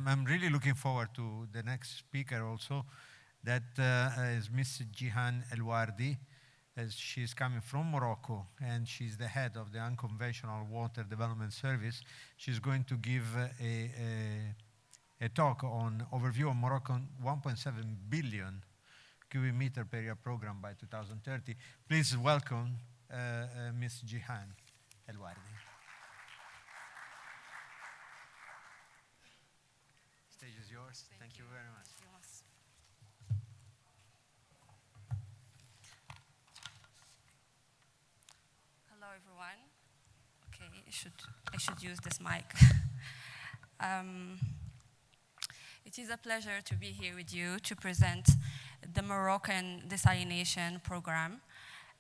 I'm really looking forward to the next speaker also. That is Miss Jihane Elwardi. As she's coming from Morocco, and she's the head of the Unconventional Water Development Service. She's going to give a talk on overview of Moroccan 1.7 billion cubic meter per year program by 2030. Please welcome Ms. Jihane Elwardi. Stage is yours. Thank you very much. Hello, everyone. Okay, I should use this mic. It is a pleasure to be here with you to present the Moroccan Desalination Program.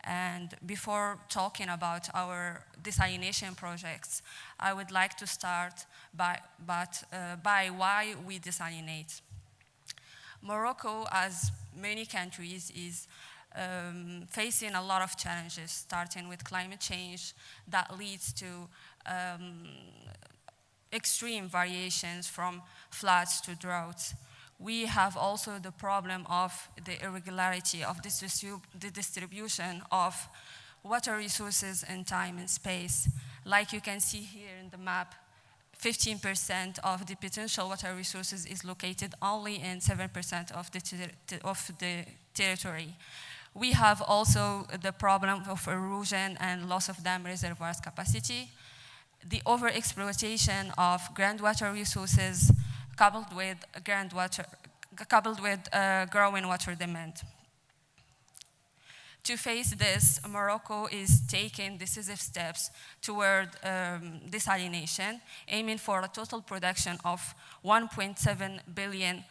And before talking about our desalination projects, I would like to start by why we desalinate. Morocco, as many countries, is facing a lot of challenges, starting with climate change that leads to extreme variations from floods to droughts. We have also the problem of the irregularity of the distribution of water resources in time and space. Like you can see here in the map, 15% of the potential water resources is located only in 7% of the territory. We have also the problem of erosion and loss of dam reservoirs capacity, the overexploitation of groundwater resources coupled with growing water demand. To face this, Morocco is taking decisive steps toward desalination, aiming for a total production of 1.7 billion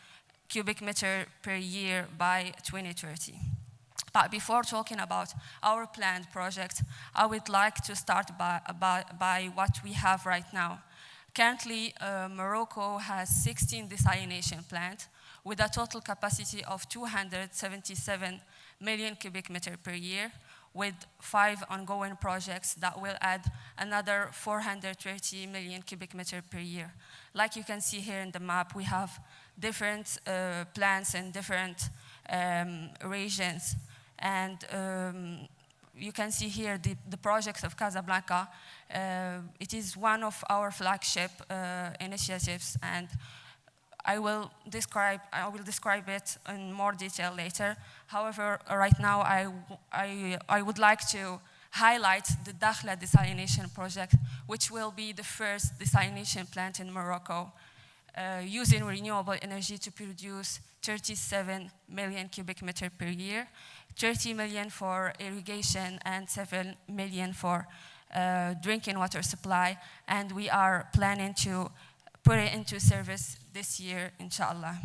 cubic meter per year by 2030. But before talking about our planned project, I would like to start by what we have right now. Currently, Morocco has 16 desalination plants with a total capacity of 277 million cubic meter per year, with 5 ongoing projects that will add another 430 million cubic meter per year. Like you can see here in the map, we have different plants in different regions. And you can see here the project of Casablanca. It is one of our flagship initiatives, and I will describe it in more detail later. However, right now I would like to highlight the Dakhla Desalination Project, which will be the first desalination plant in Morocco, using renewable energy to produce 37 million cubic meter per year, 30 million for irrigation and 7 million for drinking water supply. And we are planning to put it into service this year, inshallah.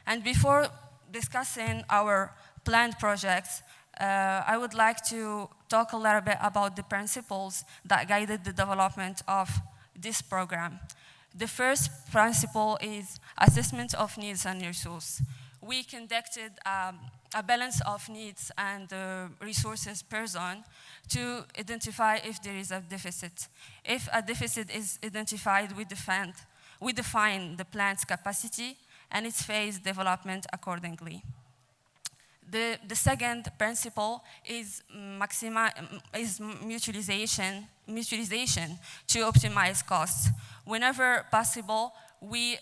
And before discussing our planned projects, I would like to talk a little bit about the principles that guided the development of this program. The first principle is assessment of needs and resources. We conducted a balance of needs and resources per zone to identify if there is a deficit. If a deficit is identified, we define the plant's capacity and its phase development accordingly. The second principle is mutualization to optimize costs. Whenever possible, we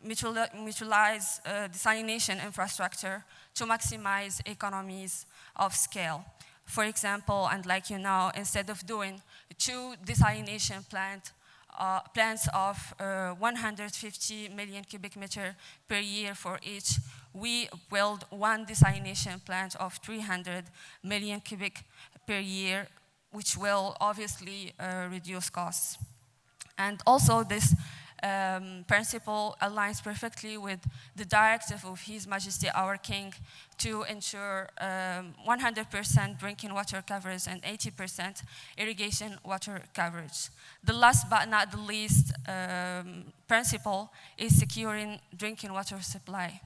mutualize desalination infrastructure to maximize economies of scale. For example, and like you know, instead of doing 2 desalination plants of 150 million cubic meter per year for each, we build 1 desalination plant of 300 million cubic per year, which will obviously reduce costs. And also this principle aligns perfectly with the directive of His Majesty our King to ensure 100% drinking water coverage and 80% irrigation water coverage. The last but not the least principle is securing drinking water supply.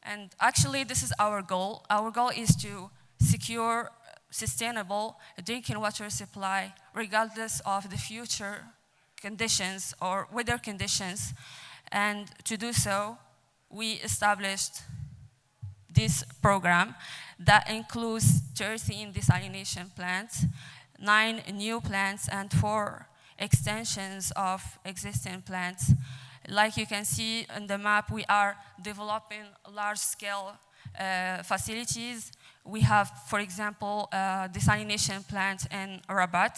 And actually this is our goal. Our goal is to secure sustainable drinking water supply regardless of the future conditions or weather conditions. And to do so, we established this program that includes 13 desalination plants, 9 new plants, and 4 extensions of existing plants. Like you can see on the map, we are developing large-scale facilities. We have, for example, a desalination plant in Rabat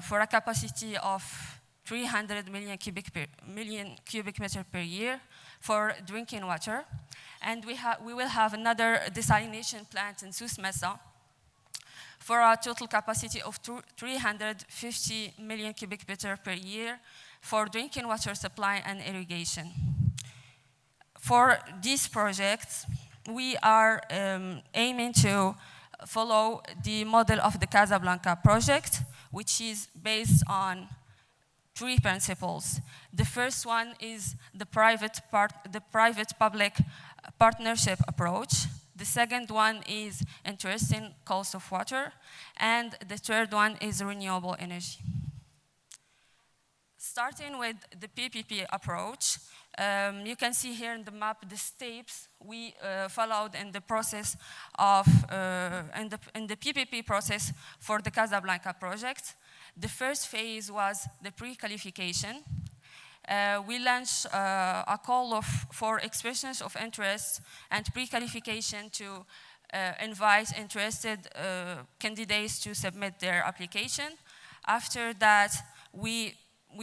for a capacity of 300 million cubic meter per year for drinking water. And we will have another desalination plant in Souss Mesa for a total capacity of 350 million cubic meter per year for drinking water supply and irrigation. For these projects, we are aiming to follow the model of the Casablanca project, which is based on 3 principles. The first one is the private-public partnership approach. The second one is interesting cost of water. And the third one is renewable energy. Starting with the PPP approach, you can see here in the map the steps we followed in the process of, in the PPP process for the Casablanca project. The first phase was the pre-qualification. We launched a call for expressions of interest and pre-qualification to invite interested candidates to submit their application. After that, we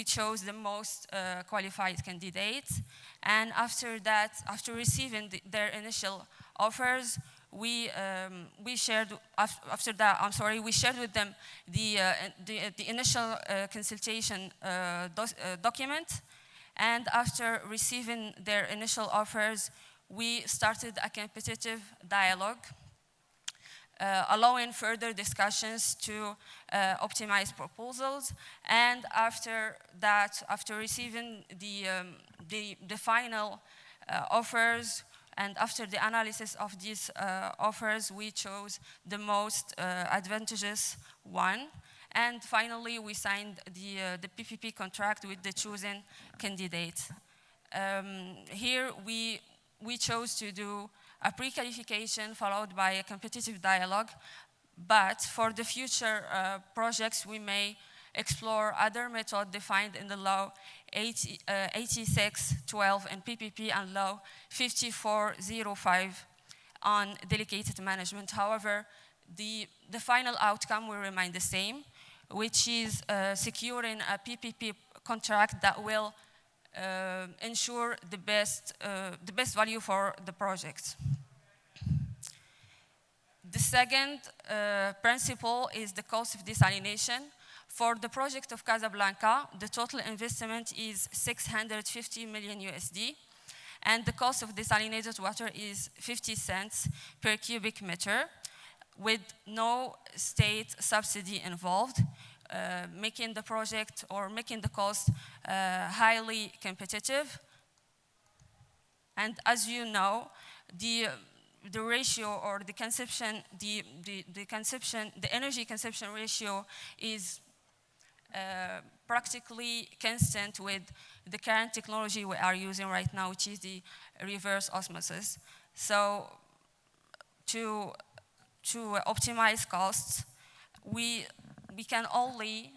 chose the most qualified candidates. And after that, after receiving their initial offers, we shared with them the initial consultation document. And after receiving their initial offers, we started a competitive dialogue, allowing further discussions to optimize proposals. And after that, after receiving the final offers, and after the analysis of these offers, we chose the most advantageous one. And finally, we signed the PPP contract with the chosen candidate. Here, we chose to do a pre-qualification followed by a competitive dialogue. But for the future projects, we may explore other methods defined in the law 8612 and PPP and law 5405 on delegated management. However, the final outcome will remain the same, which is securing a PPP contract that will ensure the best value for the project. The second principle is the cost of desalination. For the project of Casablanca, the total investment is 650 million USD, and the cost of desalinated water is 50 cents per cubic meter, with no state subsidy involved, making the project or making the cost highly competitive. And as you know, the ratio or the consumption, the energy consumption ratio is practically constant with the current technology we are using right now, which is the reverse osmosis. So to optimize costs, we can only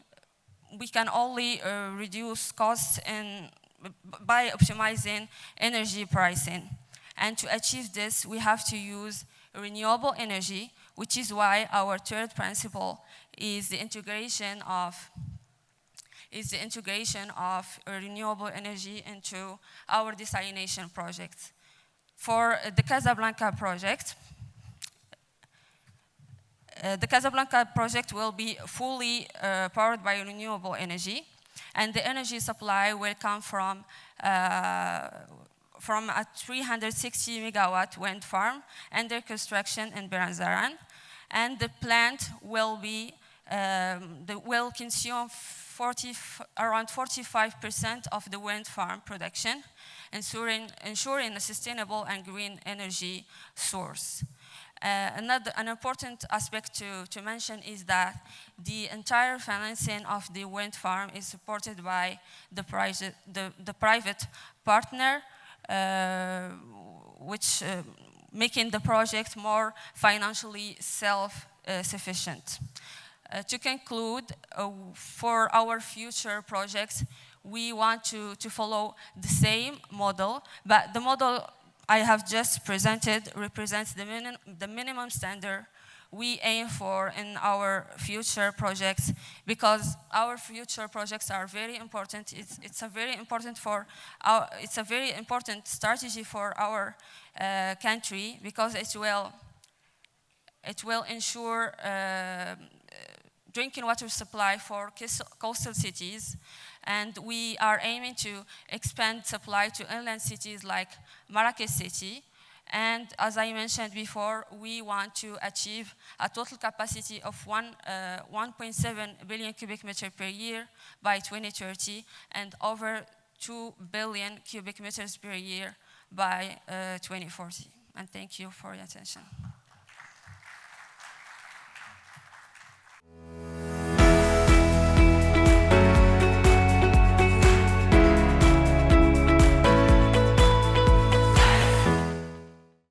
reduce costs by optimizing energy pricing. And to achieve this, we have to use renewable energy, which is why our third principle is the integration of renewable energy into our desalination project. For the Casablanca project, will be fully powered by renewable energy, and the energy supply will come from a 360 megawatt wind farm under construction in Beranzaran, and the plant will consume around 45% of the wind farm production, ensuring a sustainable and green energy source. An important aspect to mention is that the entire financing of the wind farm is supported by the private partner, which making the project more financially self-sufficient. To conclude, for our future projects, we want to follow the same model, but the model I have just presented represents the minimum standard we aim for in our future projects, because our future projects are very important. It's a very important strategy for our country, because it will ensure drinking water supply for coastal cities, and we are aiming to expand supply to inland cities like Marrakech City. And as I mentioned before, we want to achieve a total capacity of 1.7 billion cubic meters per year by 2030, and over 2 billion cubic meters per year by 2040. And thank you for your attention.